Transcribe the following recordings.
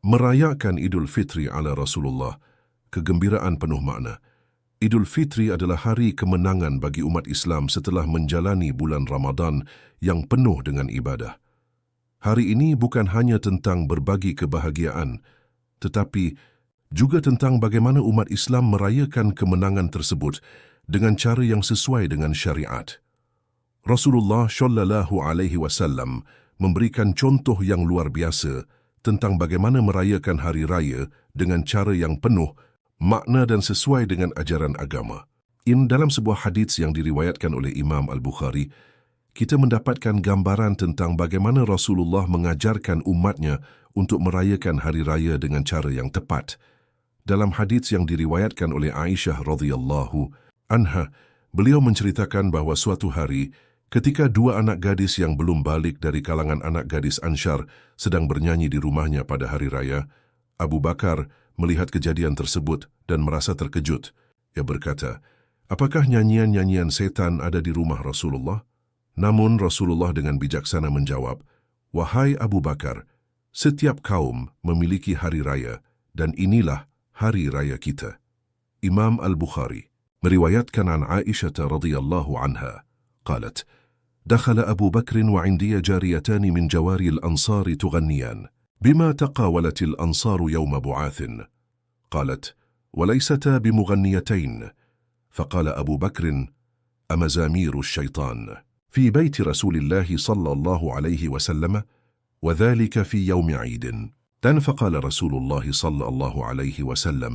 Merayakan Idul Fitri ala Rasulullah, kegembiraan penuh makna. Idul Fitri adalah hari kemenangan bagi umat Islam setelah menjalani bulan Ramadan yang penuh dengan ibadah. Hari ini bukan hanya tentang berbagi kebahagiaan, tetapi juga tentang bagaimana umat Islam merayakan kemenangan tersebut dengan cara yang sesuai dengan syariat. Rasulullah Shallallahu Alaihi Wasallam memberikan contoh yang luar biasa tentang bagaimana merayakan hari raya dengan cara yang penuh makna dan sesuai dengan ajaran agama. Dalam sebuah hadits yang diriwayatkan oleh Imam Al-Bukhari, kita mendapatkan gambaran tentang bagaimana Rasulullah mengajarkan umatnya untuk merayakan hari raya dengan cara yang tepat. Dalam hadits yang diriwayatkan oleh Aisyah radhiyallahu anha, beliau menceritakan bahawa suatu hari, ketika dua anak gadis yang belum balik dari kalangan anak gadis Ansyar sedang bernyanyi di rumahnya pada hari raya, Abu Bakar melihat kejadian tersebut dan merasa terkejut. Ia berkata, "Apakah nyanyian-nyanyian setan ada di rumah Rasulullah?" Namun Rasulullah dengan bijaksana menjawab, "Wahai Abu Bakar, setiap kaum memiliki hari raya dan inilah hari raya kita." Imam Al-Bukhari meriwayatkan an Aisyah radhiyallahu anha قالت: دخل أبو بكر وعندي جاريتان من جواري الأنصار تغنيان بما تقاولت الأنصار يوم بعاث. قالت: وليستا بمغنيتين. فقال أبو بكر: أمزامير الشيطان في بيت رسول الله صلى الله عليه وسلم وذلك في يوم عيد. فقال رسول الله صلى الله عليه وسلم: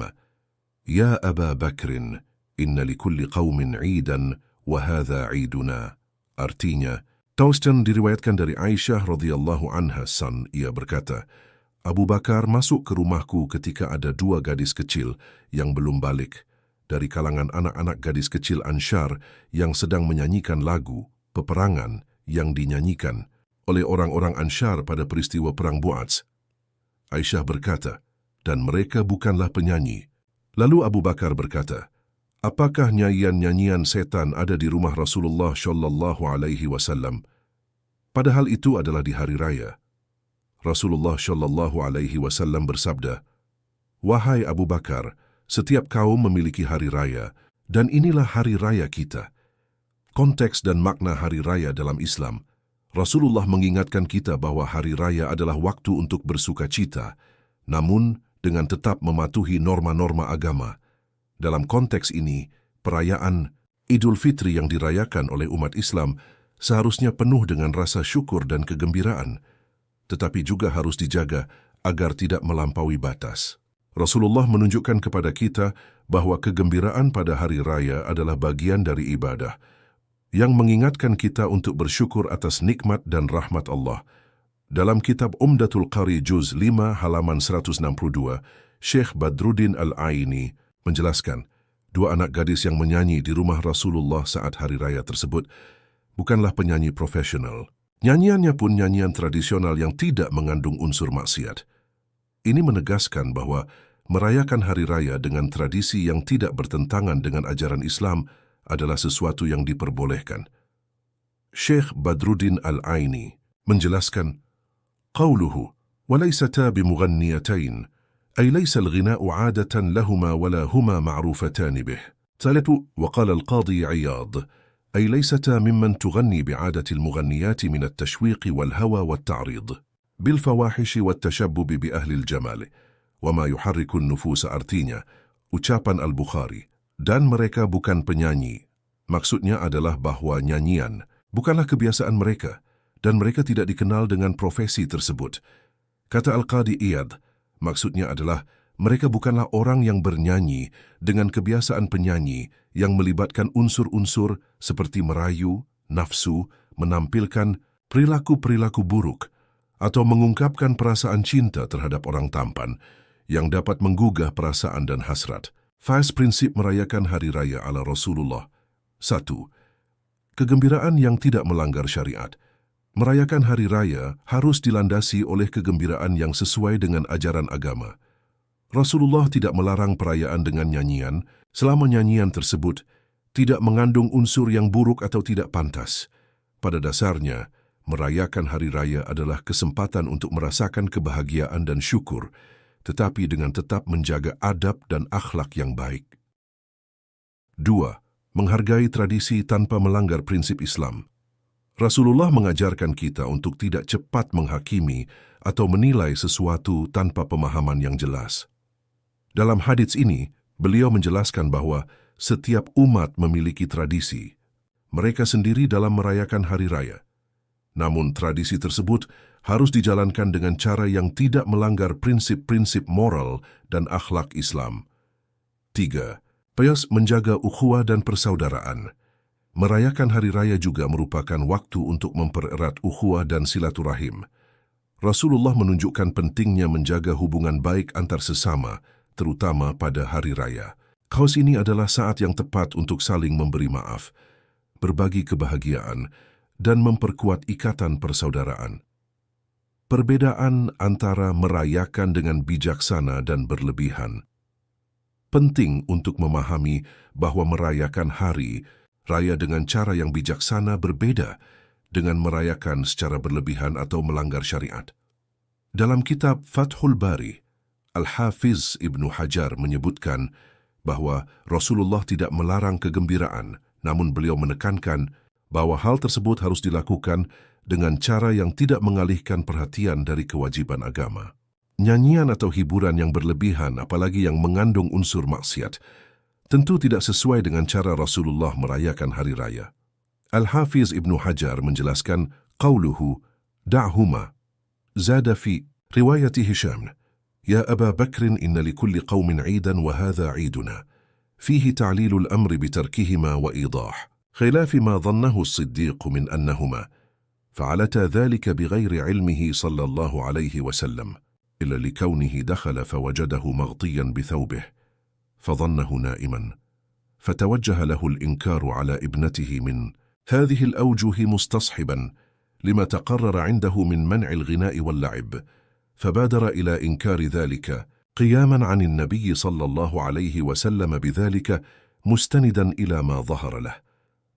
يا أبا بكر إن لكل قوم عيدا وهذا عيدنا. Artinya, Taustan diriwayatkan dari Aisyah radhiyallahu anha ia berkata, Abu Bakar masuk ke rumahku ketika ada dua gadis kecil yang belum balik dari kalangan anak-anak gadis kecil Ansyar yang sedang menyanyikan lagu peperangan yang dinyanyikan oleh orang-orang Ansyar pada peristiwa perang Bu'ats. Aisyah berkata, dan mereka bukanlah penyanyi. Lalu Abu Bakar berkata, apakah nyanyian-nyanyian setan ada di rumah Rasulullah Shallallahu Alaihi Wasallam? Padahal itu adalah di hari raya. Rasulullah Shallallahu Alaihi Wasallam bersabda, wahai Abu Bakar, setiap kaum memiliki hari raya, dan inilah hari raya kita. Konteks dan makna hari raya dalam Islam, Rasulullah mengingatkan kita bahwa hari raya adalah waktu untuk bersuka cita, namun dengan tetap mematuhi norma-norma agama. Dalam konteks ini, perayaan Idul Fitri yang dirayakan oleh umat Islam seharusnya penuh dengan rasa syukur dan kegembiraan, tetapi juga harus dijaga agar tidak melampaui batas. Rasulullah menunjukkan kepada kita bahwa kegembiraan pada hari raya adalah bagian dari ibadah, yang mengingatkan kita untuk bersyukur atas nikmat dan rahmat Allah. Dalam kitab Umdatul Qari Juz 5 halaman 162, Syekh Badruddin Al-Aini menjelaskan, dua anak gadis yang menyanyi di rumah Rasulullah saat hari raya tersebut bukanlah penyanyi profesional. Nyanyiannya pun nyanyian tradisional yang tidak mengandung unsur maksiat. Ini menegaskan bahwa merayakan hari raya dengan tradisi yang tidak bertentangan dengan ajaran Islam adalah sesuatu yang diperbolehkan. Syekh Badruddin Al-Aini menjelaskan, "Qauluhu wa laysata bimughanniyatain, أي ليس الغناء عادة لهما ولا هما معروفتان به." وقال القاضي عياض: أي ليستا ممن تغني بعادة المغنيات من التشويق والهوى والتعريض بالفواحش والتشبب بأهل الجمال وما يحرك النفوس. Artinya, ucapan Al-Bukhari, dan mereka bukan penyanyi, maksudnya adalah bahwa nyanyian bukanlah kebiasaan mereka, dan mereka tidak dikenal dengan profesi tersebut. Kata Al-Qadi Iyad, maksudnya adalah mereka bukanlah orang yang bernyanyi dengan kebiasaan penyanyi yang melibatkan unsur-unsur seperti merayu, nafsu, menampilkan perilaku-perilaku buruk, atau mengungkapkan perasaan cinta terhadap orang tampan yang dapat menggugah perasaan dan hasrat. Faiz prinsip merayakan hari raya ala Rasulullah. 1. Kegembiraan yang tidak melanggar syariat. Merayakan hari raya harus dilandasi oleh kegembiraan yang sesuai dengan ajaran agama. Rasulullah tidak melarang perayaan dengan nyanyian selama nyanyian tersebut tidak mengandung unsur yang buruk atau tidak pantas. Pada dasarnya, merayakan hari raya adalah kesempatan untuk merasakan kebahagiaan dan syukur, tetapi dengan tetap menjaga adab dan akhlak yang baik. 2. Menghargai tradisi tanpa melanggar prinsip Islam. Rasulullah mengajarkan kita untuk tidak cepat menghakimi atau menilai sesuatu tanpa pemahaman yang jelas. Dalam hadits ini, beliau menjelaskan bahwa setiap umat memiliki tradisi, mereka sendiri dalam merayakan hari raya. Namun tradisi tersebut harus dijalankan dengan cara yang tidak melanggar prinsip-prinsip moral dan akhlak Islam. 3. Menjaga ukhuwah dan persaudaraan. Merayakan hari raya juga merupakan waktu untuk mempererat ukhuwah dan silaturahim. Rasulullah menunjukkan pentingnya menjaga hubungan baik antar sesama, terutama pada hari raya. Kaus ini adalah saat yang tepat untuk saling memberi maaf, berbagi kebahagiaan, dan memperkuat ikatan persaudaraan. Perbedaan antara merayakan dengan bijaksana dan berlebihan. Penting untuk memahami bahwa merayakan hari raya dengan cara yang bijaksana berbeda dengan merayakan secara berlebihan atau melanggar syariat. Dalam kitab Fathul Bari, Al-Hafiz Ibnu Hajar menyebutkan bahwa Rasulullah tidak melarang kegembiraan, namun beliau menekankan bahwa hal tersebut harus dilakukan dengan cara yang tidak mengalihkan perhatian dari kewajiban agama. Nyanyian atau hiburan yang berlebihan, apalagi yang mengandung unsur maksiat, tentu tidak sesuai dengan cara Rasulullah merayakan hari raya. Al-Hafiz Ibnu Hajar menjelaskan qauluhu da'huma zada fi riwayati Hisham ya Aba Bakrin inna likulli qawmin 'idan wa hadha 'iduna fihi ta'lilul amri bitarkihima wa idah khilafi ma dhannahu as-siddiq min annahuma fa'alata dhalika bighayri 'ilmihi sallallahu alayhi wa sallam إلا لكونه دخل فوجده مغطيا بثوبه فظنه نائما فتوجه له الإنكار على ابنته من هذه الأوجه مستصحبا لما تقرر عنده من منع الغناء واللعب فبادر إلى إنكار ذلك قياما عن النبي صلى الله عليه وسلم بذلك مستندا إلى ما ظهر له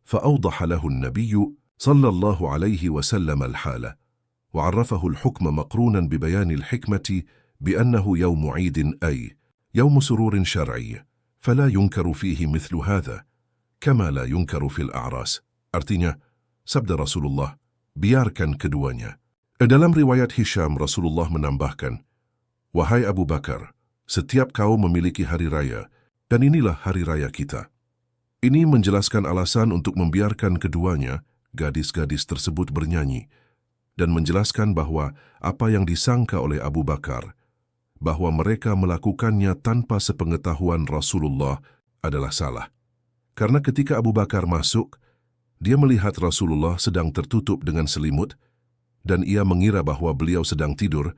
فأوضح له النبي صلى الله عليه وسلم الحالة وعرفه الحكم مقرونا ببيان الحكمة بأنه يوم عيد أي يوم سرور شرعي فلا ينكر فيه مثل هذا كما لا ينكر في الأعراس. Artinya, sabda Rasulullah, biarkan keduanya. Dalam riwayat Hisham, Rasulullah menambahkan, wahai Abu Bakar, setiap kaum memiliki hari raya, dan inilah hari raya kita. Ini menjelaskan alasan untuk membiarkan keduanya, gadis-gadis tersebut bernyanyi, dan menjelaskan bahwa apa yang disangka oleh Abu Bakar, bahwa mereka melakukannya tanpa sepengetahuan Rasulullah adalah salah. Karena ketika Abu Bakar masuk, dia melihat Rasulullah sedang tertutup dengan selimut, dan ia mengira bahwa beliau sedang tidur,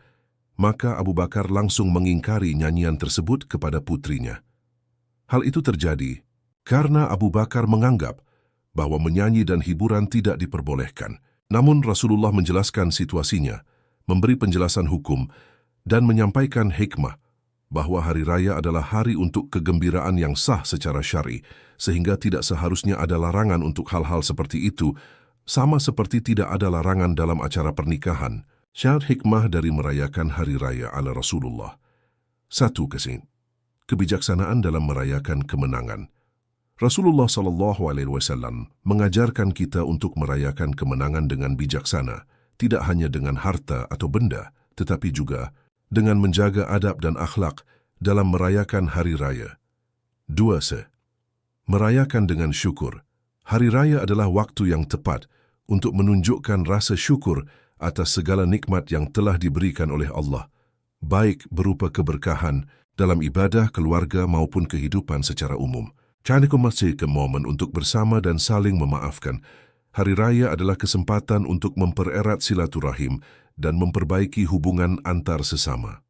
maka Abu Bakar langsung mengingkari nyanyian tersebut kepada putrinya. Hal itu terjadi karena Abu Bakar menganggap bahwa menyanyi dan hiburan tidak diperbolehkan. Namun Rasulullah menjelaskan situasinya, memberi penjelasan hukum, dan menyampaikan hikmah bahwa hari raya adalah hari untuk kegembiraan yang sah secara syar'i, sehingga tidak seharusnya ada larangan untuk hal-hal seperti itu, sama seperti tidak ada larangan dalam acara pernikahan. Syarat hikmah dari merayakan hari raya ala Rasulullah. 1. Kebijaksanaan dalam merayakan kemenangan. Rasulullah SAW mengajarkan kita untuk merayakan kemenangan dengan bijaksana, tidak hanya dengan harta atau benda, tetapi juga dengan menjaga adab dan akhlak dalam merayakan hari raya. 2. Merayakan dengan syukur. Hari raya adalah waktu yang tepat untuk menunjukkan rasa syukur atas segala nikmat yang telah diberikan oleh Allah, baik berupa keberkahan dalam ibadah, keluarga maupun kehidupan secara umum. Canikum masih ke momen untuk bersama dan saling memaafkan. Hari raya adalah kesempatan untuk mempererat silaturahim dan memperbaiki hubungan antar sesama.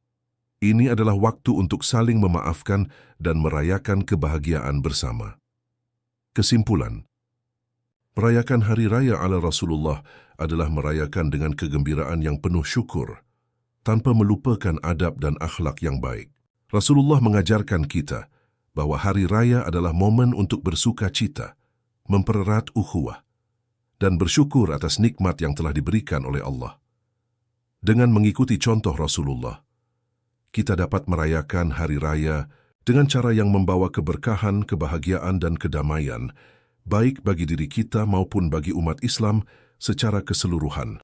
Ini adalah waktu untuk saling memaafkan dan merayakan kebahagiaan bersama. Kesimpulan, merayakan hari raya ala Rasulullah adalah merayakan dengan kegembiraan yang penuh syukur, tanpa melupakan adab dan akhlak yang baik. Rasulullah mengajarkan kita bahwa hari raya adalah momen untuk bersuka cita, mempererat ukhuwah, dan bersyukur atas nikmat yang telah diberikan oleh Allah. Dengan mengikuti contoh Rasulullah, kita dapat merayakan hari raya dengan cara yang membawa keberkahan, kebahagiaan dan kedamaian, baik bagi diri kita maupun bagi umat Islam secara keseluruhan.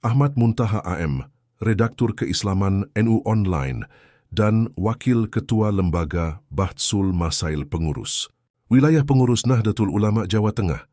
Ahmad Muntaha AM, Redaktur Keislaman NU Online dan Wakil Ketua Lembaga Bahtsul Masail Pengurus. Wilayah Pengurus Nahdlatul Ulama Jawa Tengah.